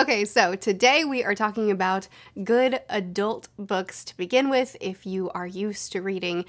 Okay, so today we are talking about good adult books to begin with if you are used to reading,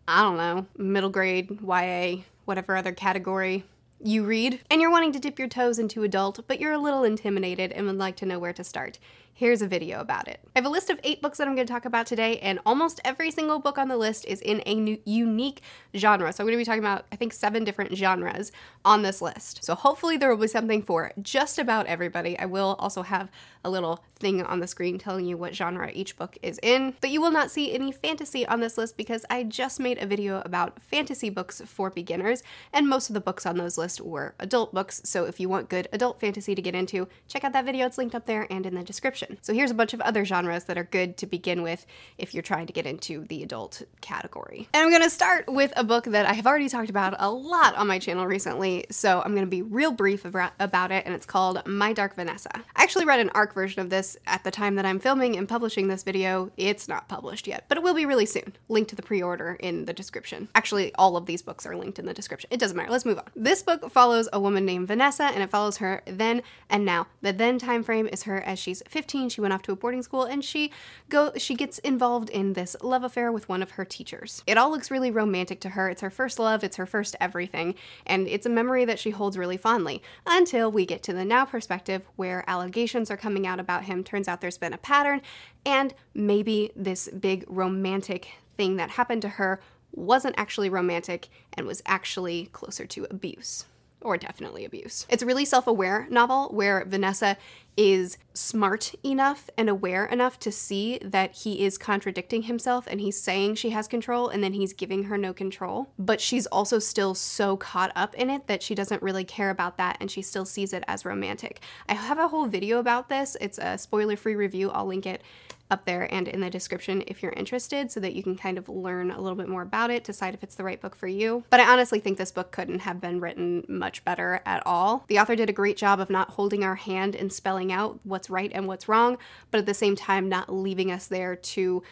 I don't know, middle grade, YA, whatever other category you read, and you're wanting to dip your toes into adult, but you're a little intimidated and would like to know where to start. Here's a video about it. I have a list of 8 books that I'm going to talk about today, and almost every single book on the list is in a unique genre. So I'm going to be talking about, I think, 7 different genres on this list. So hopefully there will be something for just about everybody. I will also have a little thing on the screen telling you what genre each book is in, but you will not see any fantasy on this list because I just made a video about fantasy books for beginners, and most of the books on those lists were adult books. So if you want good adult fantasy to get into, check out that video. It's linked up there and in the description. So here's a bunch of other genres that are good to begin with if you're trying to get into the adult category. And I'm going to start with a book that I have already talked about a lot on my channel recently, so I'm going to be real brief about it, and it's called My Dark Vanessa. I actually read an ARC version of this at the time that I'm filming and publishing this video. It's not published yet, but it will be really soon. Link to the pre-order in the description. Actually, all of these books are linked in the description. It doesn't matter. Let's move on. This book follows a woman named Vanessa, and it follows her then and now. The then time frame is her as she's 15. She went off to a boarding school, and she gets involved in this love affair with one of her teachers. It all looks really romantic to her. It's her first love. It's her first everything, and it's a memory that she holds really fondly until we get to the now perspective where allegations are coming out about him. Turns out there's been a pattern, and maybe this big romantic thing that happened to her wasn't actually romantic and was actually closer to abuse. Or definitely abuse. It's a really self-aware novel where Vanessa is smart enough and aware enough to see that he is contradicting himself, and he's saying she has control and then he's giving her no control. But she's also still so caught up in it that she doesn't really care about that, and she still sees it as romantic. I have a whole video about this. It's a spoiler-free review. I'll link it up there and in the description if you're interested, so that you can kind of learn a little bit more about it, decide if it's the right book for you. But I honestly think this book couldn't have been written much better at all. The author did a great job of not holding our hand and spelling out what's right and what's wrong, but at the same time not leaving us there to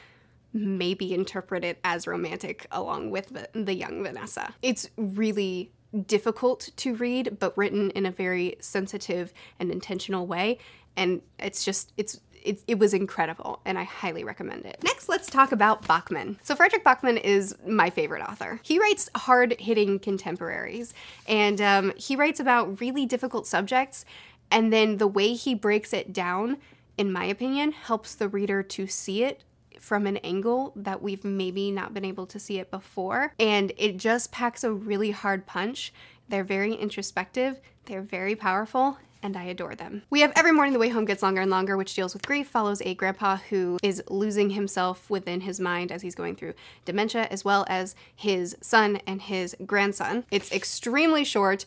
maybe interpret it as romantic along with the young Vanessa. It's really difficult to read, but written in a very sensitive and intentional way, and it was incredible, and I highly recommend it. Next, let's talk about Bachman. So Frederic Bachman is my favorite author. He writes hard-hitting contemporaries, and he writes about really difficult subjects, and then the way he breaks it down, in my opinion, helps the reader to see it from an angle that we've maybe not been able to see it before, and it just packs a really hard punch. They're very introspective, they're very powerful, and I adore them. We have Every Morning the Way Home Gets Longer and Longer, which deals with grief, follows a grandpa who is losing himself within his mind as he's going through dementia, as well as his son and his grandson. It's extremely short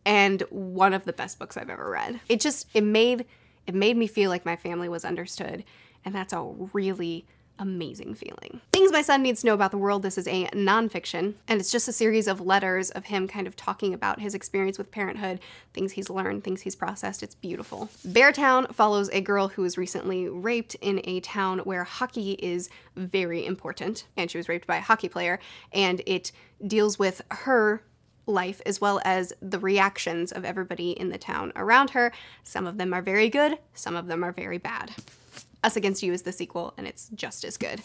and one of the best books I've ever read. It made me feel like my family was understood, and that's a really amazing feeling. Things My Son Needs to Know About the World. This is a nonfiction, and it's just a series of letters of him kind of talking about his experience with parenthood, things he's learned, things he's processed. It's beautiful. Beartown follows a girl who was recently raped in a town where hockey is very important, and she was raped by a hockey player, and it deals with her life as well as the reactions of everybody in the town around her. Some of them are very good, some of them are very bad. Us Against You is the sequel, and it's just as good.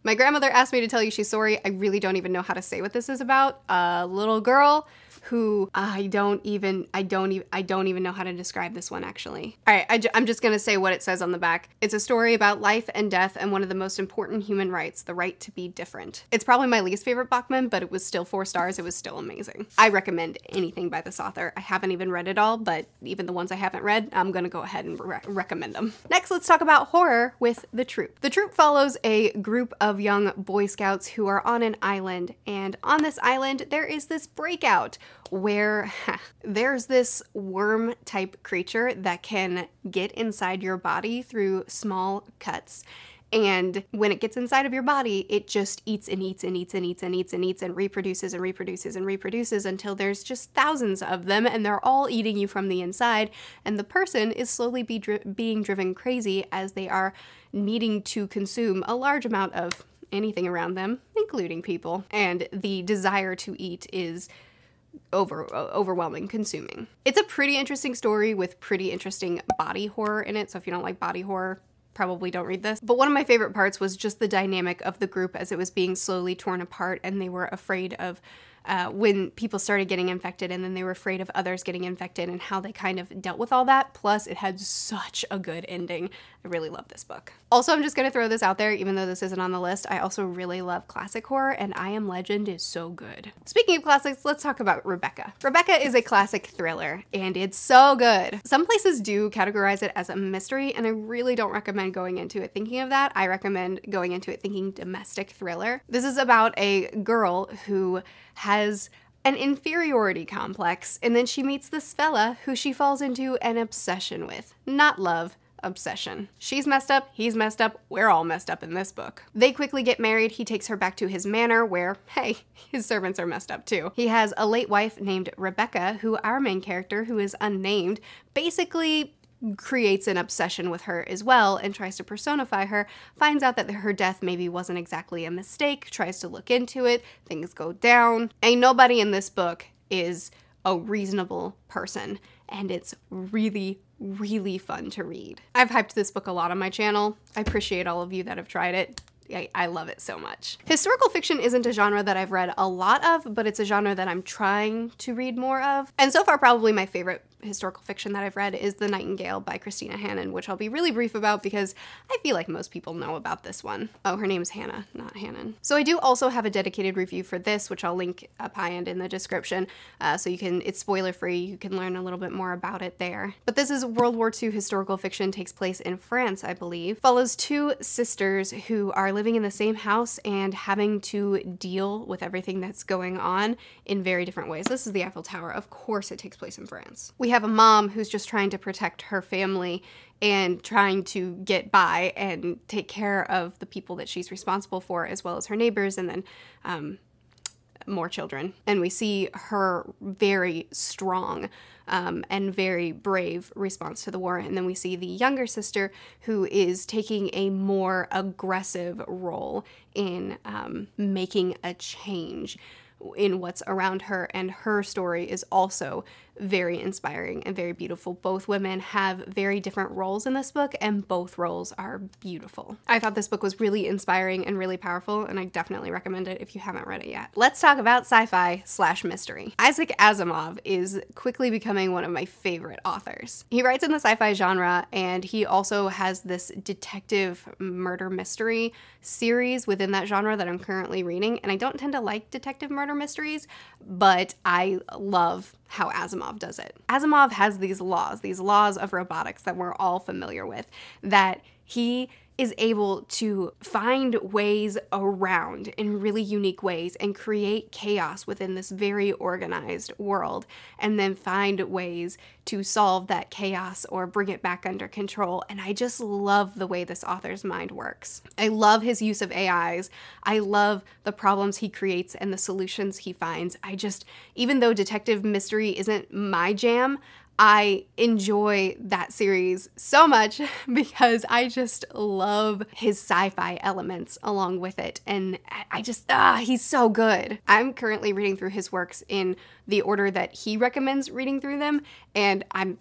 My grandmother asked me to tell you she's sorry. I really don't even know how to say what this is about. A little girl who I don't even know how to describe this one, actually. All right, I'm just gonna say what it says on the back. It's a story about life and death and one of the most important human rights, the right to be different. It's probably my least favorite Bachman, but it was still 4 stars. It was still amazing. I recommend anything by this author. I haven't even read it all, but even the ones I haven't read, I'm gonna go ahead and recommend them. Next, let's talk about horror with The Troop. The Troop follows a group of young Boy Scouts who are on an island, and on this island there is this breakout where there's this worm type creature that can get inside your body through small cuts. And when it gets inside of your body, it just eats and eats and eats and eats and eats and eats and reproduces and reproduces and reproduces until there's just thousands of them, and they're all eating you from the inside, and the person is slowly being driven crazy as they are needing to consume a large amount of anything around them, including people. And the desire to eat is overwhelming, consuming. It's a pretty interesting story with pretty interesting body horror in it, so if you don't like body horror, probably don't read this. But one of my favorite parts was just the dynamic of the group as it was being slowly torn apart, and they were afraid of when people started getting infected, and then they were afraid of others getting infected, and how they kind of dealt with all that. Plus, it had such a good ending. I really love this book. Also, I'm just gonna throw this out there, even though this isn't on the list, I also really love classic horror, and I Am Legend is so good. Speaking of classics, let's talk about Rebecca. Rebecca is a classic thriller, and it's so good. Some places do categorize it as a mystery, and I really don't recommend going into it thinking of that. I recommend going into it thinking domestic thriller. This is about a girl who has an inferiority complex, and then she meets this fella who she falls into an obsession with. Not love, obsession. She's messed up, he's messed up, we're all messed up in this book. They quickly get married. He takes her back to his manor where, hey, his servants are messed up too. He has a late wife named Rebecca, who our main character, who is unnamed, basically creates an obsession with her as well and tries to personify her, finds out that her death maybe wasn't exactly a mistake, tries to look into it, things go down. Ain't nobody in this book is a reasonable person, and it's really, really fun to read. I've hyped this book a lot on my channel. I appreciate all of you that have tried it. I love it so much. Historical fiction isn't a genre that I've read a lot of, but it's a genre that I'm trying to read more of. And so far, probably my favorite historical fiction that I've read is The Nightingale by Christina Hannon, which I'll be really brief about because I feel like most people know about this one. Oh, her name's Hannah, not Hannon. So I do also have a dedicated review for this, which I'll link up high end in the description, so you can, it's spoiler free, you can learn a little bit more about it there. But this is World War II historical fiction, takes place in France, I believe. Follows two sisters who are living in the same house and having to deal with everything that's going on in very different ways. This is the Eiffel Tower. Of course it takes place in France. We have a mom who's just trying to protect her family and trying to get by and take care of the people that she's responsible for, as well as her neighbors, and then more children. And we see her very strong and very brave response to the war. And then we see the younger sister who is taking a more aggressive role in making a change in what's around her, and her story is also very inspiring and very beautiful. Both women have very different roles in this book, and both roles are beautiful. I thought this book was really inspiring and really powerful, and I definitely recommend it if you haven't read it yet. Let's talk about sci-fi / mystery. Isaac Asimov is quickly becoming one of my favorite authors. He writes in the sci-fi genre, and he also has this detective murder mystery series within that genre that I'm currently reading, and I don't tend to like detective murder mysteries, but I love how Asimov does it. Asimov has these laws of robotics that we're all familiar with, that he is able to find ways around in really unique ways and create chaos within this very organized world, and then find ways to solve that chaos or bring it back under control. And I just love the way this author's mind works. I love his use of AIs. I love the problems he creates and the solutions he finds. Even though detective mystery isn't my jam, I enjoy that series so much because I just love his sci-fi elements along with it, and he's so good. I'm currently reading through his works in the order that he recommends reading through them, and I'm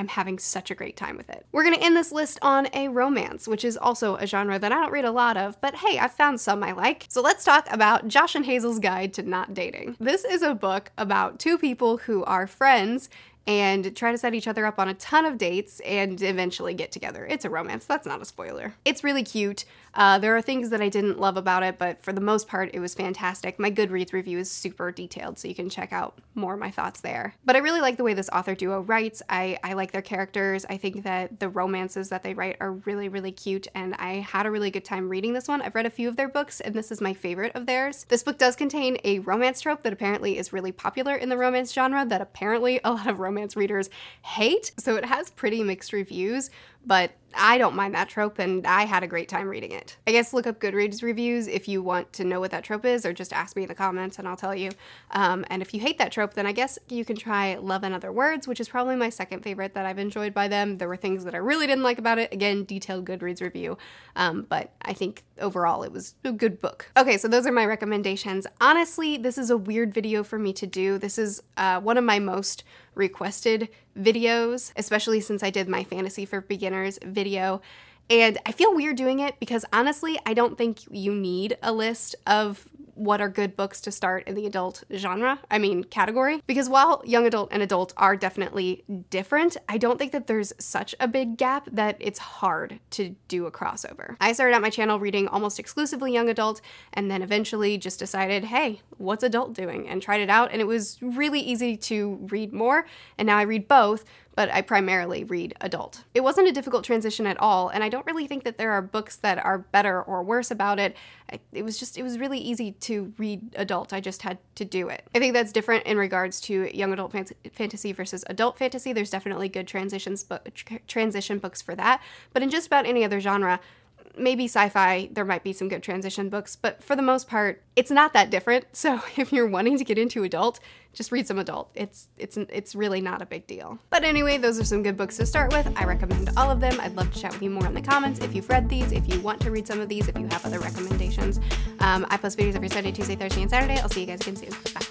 having such a great time with it. We're gonna end this list on a romance, which is also a genre that I don't read a lot of, but hey, I've found some I like. So let's talk about Josh and Hazel's Guide to Not Dating. This is a book about two people who are friends and try to set each other up on a ton of dates and eventually get together. It's a romance, that's not a spoiler. It's really cute. There are things that I didn't love about it, but for the most part, it was fantastic. My Goodreads review is super detailed, so you can check out more of my thoughts there. But I really like the way this author duo writes. I like their characters. I think that the romances that they write are really, really cute, and I had a really good time reading this one. I've read a few of their books, and this is my favorite of theirs. This book does contain a romance trope that apparently is really popular in the romance genre that apparently a lot of romance readers hate, so it has pretty mixed reviews, but I don't mind that trope, and I had a great time reading it. I guess look up Goodreads reviews if you want to know what that trope is, or just ask me in the comments and I'll tell you. And if you hate that trope, then I guess you can try Love and Other Words, which is probably my second favorite that I've enjoyed by them. There were things that I really didn't like about it. Again, detailed Goodreads review. But I think overall it was a good book. Okay, so those are my recommendations. Honestly, this is a weird video for me to do. This is one of my most requested videos, especially since I did my Fantasy for Beginners video. And I feel weird doing it because honestly, I don't think you need a list of what are good books to start in the adult category. Because while young adult and adult are definitely different, I don't think that there's such a big gap that it's hard to do a crossover. I started out my channel reading almost exclusively young adult, and then eventually just decided, hey, what's adult doing? And tried it out, and it was really easy to read more, and now I read both, but I primarily read adult. It wasn't a difficult transition at all, and I don't really think that there are books that are better or worse about it. It was really easy to read adult. I just had to do it. I think that's different in regards to young adult fantasy versus adult fantasy. There's definitely good transition books for that, but in just about any other genre, maybe sci-fi, there might be some good transition books, but for the most part, it's not that different. So if you're wanting to get into adult, just read some adult. It's really not a big deal. But anyway, those are some good books to start with. I recommend all of them. I'd love to chat with you more in the comments if you've read these, if you want to read some of these, if you have other recommendations. I post videos every Sunday, Tuesday, Thursday, and Saturday. I'll see you guys again soon. Bye.